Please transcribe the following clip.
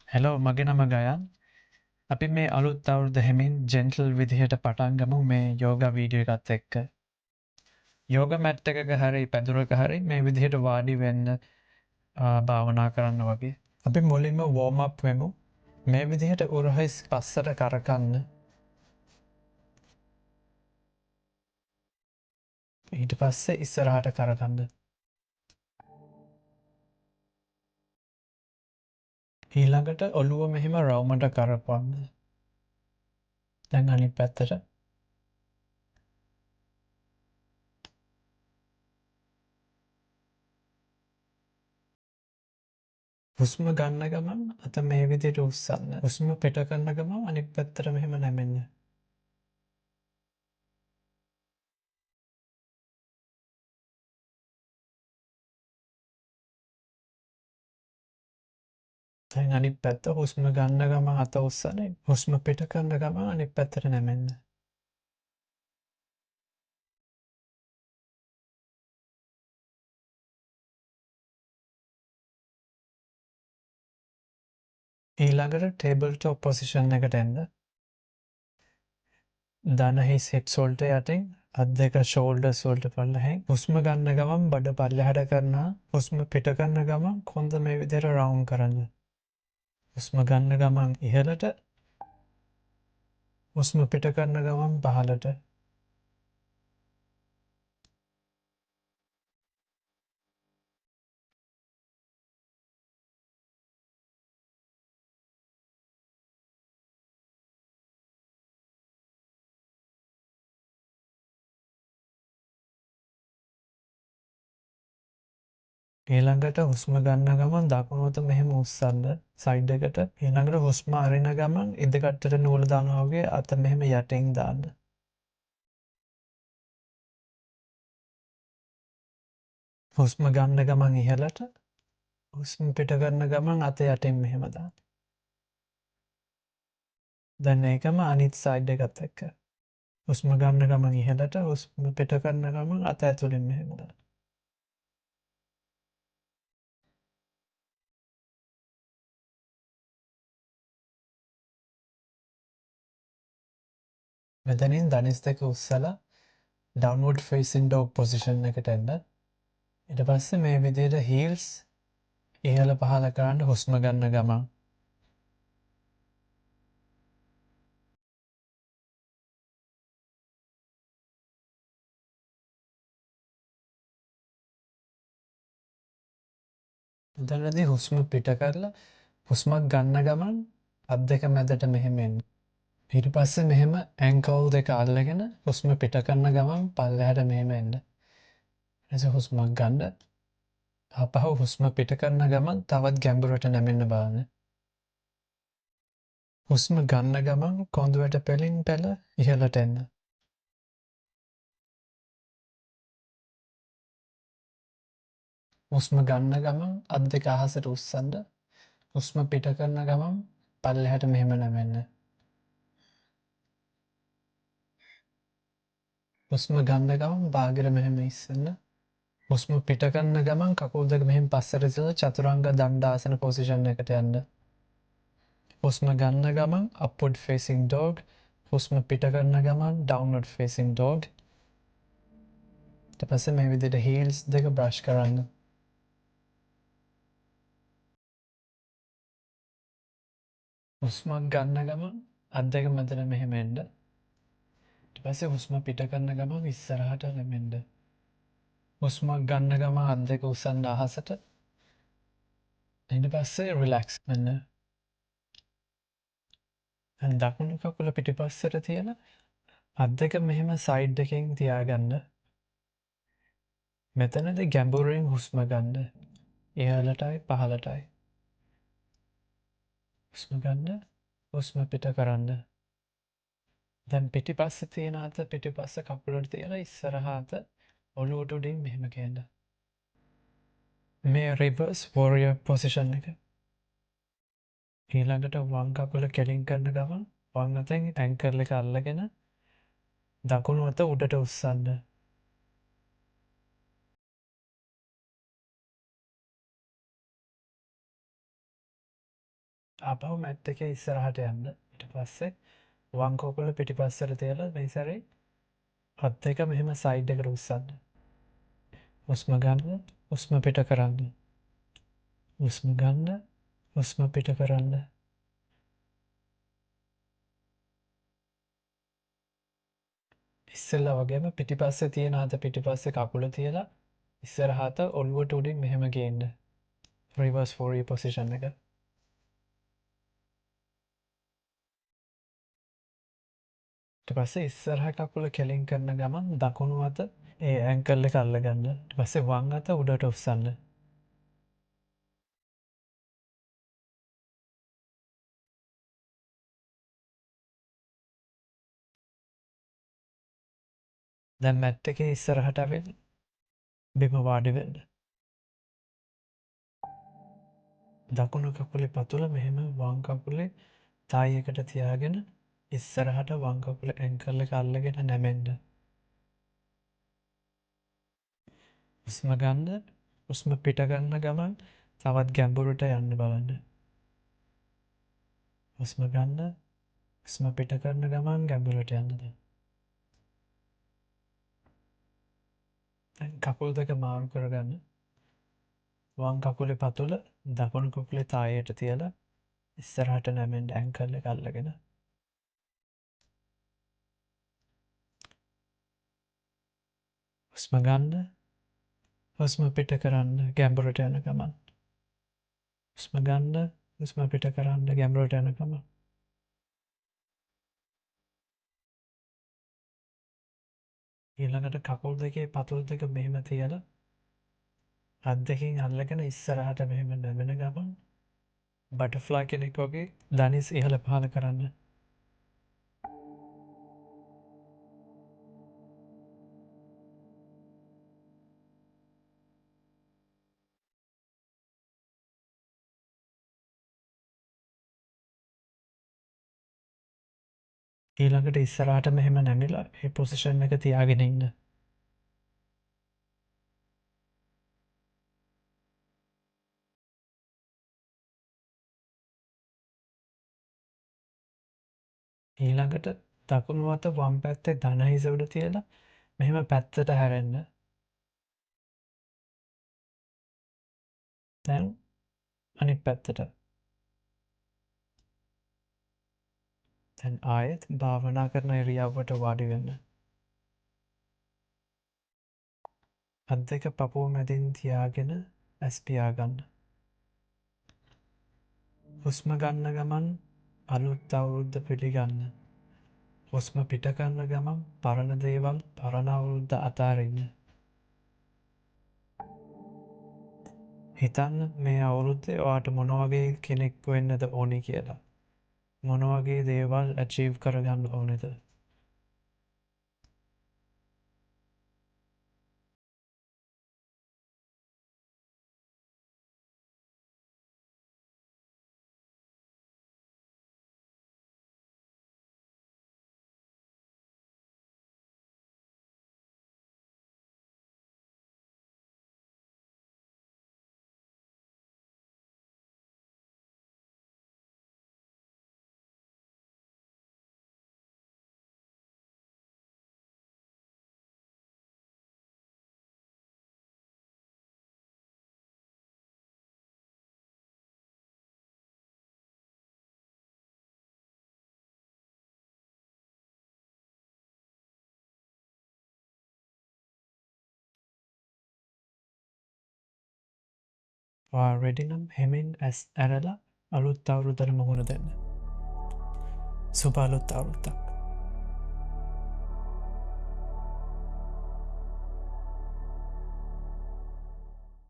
Hello මගේ නම ගයන් අපි මේ අලුත් අවුරුද්ද හැමින් ජෙන්ටල් විදිහට පටන් ගමු මේ යෝගා වීඩියෝ එකත් එක්ක. යෝගා මැට් එකක හරි පැදුරක හරි මේ විදිහට වාඩි වෙන්න භාවනා කරන්න වගේ. අපි මුලින්ම වෝම් අප් වෙමු. මේ විදිහට උරහිස් පස්සට කරකන්න. ඊට පස්සේ ඉස්සරහට කරකන්න. ඊළඟට ඔළුව මෙහෙම රවුමට කරපවන්න. දැන් අනිත් පැත්තට. හුස්ම ගන්න ගමන් අත මේ විදිහට උස්සන්න. හුස්ම පිට කරන ගමන් අනිත් පැත්තට මෙහෙම නැමෙන්න. දැන් අනිත් පැත්ත හුස්ම ගන්න ගමන් අත උස්සන්නේ. හුස්ම පිට කරන ගමන් අනිත් පැත්තට නැමෙන්න. ඊළඟට ටේබල් ටොප් පොසිෂන් එකට එන්න. දන හිස් හිප්ස් වලට යටින් අත් දෙක ෂෝල්ඩර්ස් වලට පල්ලෙහෙන් හුස්ම ගන්න ගමන් බඩ පල්ලෙහාට කරනවා. හුස්ම පිට කරන ගමන් කොන්ද මේ විදිහට රවුන්ඩ් කරන්න. හුස්ම ගන්න ගමන් ඉහළට, හුස්ම පිට කරන ගමන් පහළට. ඊළඟට හුස්ම ගන්න ගමන් දකුණු අත මෙහෙම උස්සන්න සයිඩ් එකට. ඊළඟට හුස්ම අරින ගමන් ඉදකට්ටට නූල දානවා වගේ අත මෙහෙම යටින් දාන්න. හුස්ම ගන්න ගමන් ඉහළට, හුස්ම පිට කරන ගමන් අත යටින් මෙහෙම දාන්න. දැන් ඒකම අනිත් සයිඩ් එකත් එක්ක. හුස්ම ගන්න ගමන් ඉහළට, හුස්ම පිට කරන ගමන් අත ඇතුලෙන් මෙහෙම දාන්න. මෙතනින් දනිස් දෙක උස්සලා ඩවුන්වර්ඩ් ෆේසින් ඩොග් පොසිෂන් එකට එන්න. ඊට පස්සේ මේ විදිහට හීල්ස් ඉහළ පහළ කරන්න හුස්ම ගන්න ගමන්. එතනදී හුස්ම පිට කරලා හුස්මක් ගන්න ගමන් අත් දෙක මැදට මෙහෙම එන්න. ඊට පස්සේ මෙහෙම ඇන්කල් දෙක අල්ලගෙන හුස්ම පිට කරන ගමන් පල්ලෙහාට මෙහෙම එන්න. එතකොට හුස්මක් ගන්න. ආපහු හුස්ම පිට කරන ගමන් තවත් ගැඹුරට නැමෙන්න බලන්න. හුස්ම ගන්න ගමන් කොඳුයට පෙලින් පෙළ ඉහළට එන්න. හුස්ම ගන්න ගමන් අත් දෙක අහසට උස්සන්න. හුස්ම පිට කරන ගමන් පල්ලෙහාට මෙහෙම නැමෙන්න. හුස්ම ගන්න ගමන් බාගෙට මෙහෙම ඉස්සෙන්න. හුස්ම පිට කරන ගමන් කකුල් දෙක මෙහෙම පස්සට තියලා චතුරංග දණ්ඩාසන පොසිෂන් එකට යන්න. හුස්ම ගන්න ගමන් අප්වර්ඩ් ෆේසින් ඩොග්, හුස්ම පිට කරන ගමන් ඩවුන්වර්ඩ් ෆේසින් ඩොග්. ඊට පස්සේ මේ විදිහට හීල්ස් දෙක බ්‍රෂ් කරන්න. හුස්මක් ගන්න ගමන් අත් දෙක මැදට මෙහෙම එන්න. ඊට පස්සේ හුස්ම පිට කරන ගමන් ඉස්සරහට නැමෙන්න. හුස්මක් ගන්න ගමන් අත් දෙක උස්සන්න අහසට. ඊට පස්සේ රිලැක්ස් වෙන්න. දැන් දකුණු කකුල පිටිපස්සට තියලා අත් දෙක මෙහෙම සයිඩ් එකෙන් තියාගන්න. මෙතනදී ගැඹුරින් හුස්ම ගන්න. ඉහළටයි පහළටයි. හුස්ම ගන්න. හුස්ම පිට කරන්න. දැන් පිටිපස්සේ තියෙන අත පිටිපස්ස කකුලට තියලා ඉස්සරහා අත ඔළුවට උඩින් මෙහෙම කියන්න. මේ රිවර්ස් වෝරියර් පොසිෂන් එක. ඊළඟට වම් කකුල කෙලින් කරන ගමන් වම් අතෙන් ඇන්කල් එක අල්ලගෙන දකුණු අත උඩට උස්සන්න. ආපහු මැට් එකේ ඉස්සරහට යන්න. ඊට පස්සේ වම් කකුල පිටිපස්සට තියලා මේ සැරේ අත් දෙක මෙහෙම සයිඩ් එකට උස්සන්න. හුස්ම ගන්න, හුස්ම පිට කරන්න. හුස්ම ගන්න, හුස්ම පිට කරන්න. ඉස්සෙල්ලා වගේම පිටිපස්සේ තියෙන අත පිටිපස්සේ කකුල තියලා ඉස්සරහට ඔළුවට උඩින් මෙහෙම ගේන්න. රිවර්ස් ෆෝරියර් පොසිෂන් එක. ඊට පස්සේ ඉස්සරහ කකුල කෙලින් කරන ගමන් දකුණු අත ඒ ඇන්කල් එක අල්ලගන්න. ඊට පස්සේ වම් අත උඩට උස්සන්න. දැන් මැට් එකේ ඉස්සරහට ඇවිත් බිම වාඩි වෙන්න. දකුණු කකුලේ පතුල මෙහෙම වම් කකුලේ තායි එකට තියාගෙන ඉස්සරහට වම් කකුලේ ඇන්කල් එක අල්ලගෙන නැමෙන්න. හුස්ම ගන්න, හුස්ම පිට ගන්න ගමන් තවත් ගැඹුරට යන්න බලන්න. හුස්ම ගන්න, හුස්ම පිට කරන ගමන් ගැඹුරට යන්න. දැන් කකුල් දෙක මාරු කරගන්න. වම් කකුලේ පතුල දකුණු කකුලේ තායයට තියලා ඉස්සරහට නැමෙන්න ඇන්කල් එක අල්ලගෙන. හුස්ම ගන්න, හුස්ම පිට කරන්න ගැඹුරට යන ගමන්. හුස්ම ගන්න, හුස්ම පිට කරන්න ගැඹුරට යන ගමන්. ඊළඟට කකුල් දෙකේ පතුල් දෙක මෙහෙම තියලා අත් දෙකෙන් අල්ලගෙන ඉස්සරහට මෙහෙම නැමෙන ගමන් බටර්ෆ්ලයි කෙනෙක් වගේ දනිස් ඉහළ පහළ කරන්න. ඊළඟට ඉස්සරහට මෙහෙම නැමිලා ඒ පොසිෂන් එක තියාගෙන ඉන්න. ඊළඟට දකුණු අත වම් පැත්තේ දන හිස උඩ තියලා මෙහෙම පැත්තට හැරෙන්න. දැන් අනිත් පැත්තට. දැන් ආයෙත් භාවනා කරන ඉරියව්වට වාඩි වෙන්න. අත් දෙක පපුව මැදින් තියාගෙන ඇස් පියාගන්න. හුස්ම ගන්න ගමන් අලුත් අවුරුද්ද පිළිගන්න. හුස්ම පිට කරන ගමන් පරණ දේවල් පරණ අවුරුද්ද අතාරින්න. හිතන්න මේ අවුරුද්දේ ඔයාට මොන වගේ කෙනෙක් වෙන්නද ඕනි කියලා. මොන වගේ දේවල් ඇචීව් කරගන්න ඕනේද? ඔයා රෙඩි නම් හෙමින් ඇස් ඇරලා අලුත් අවුරුද්දට මුහුණ දෙන්න. සුබ අලුත් අවුරුද්දක්.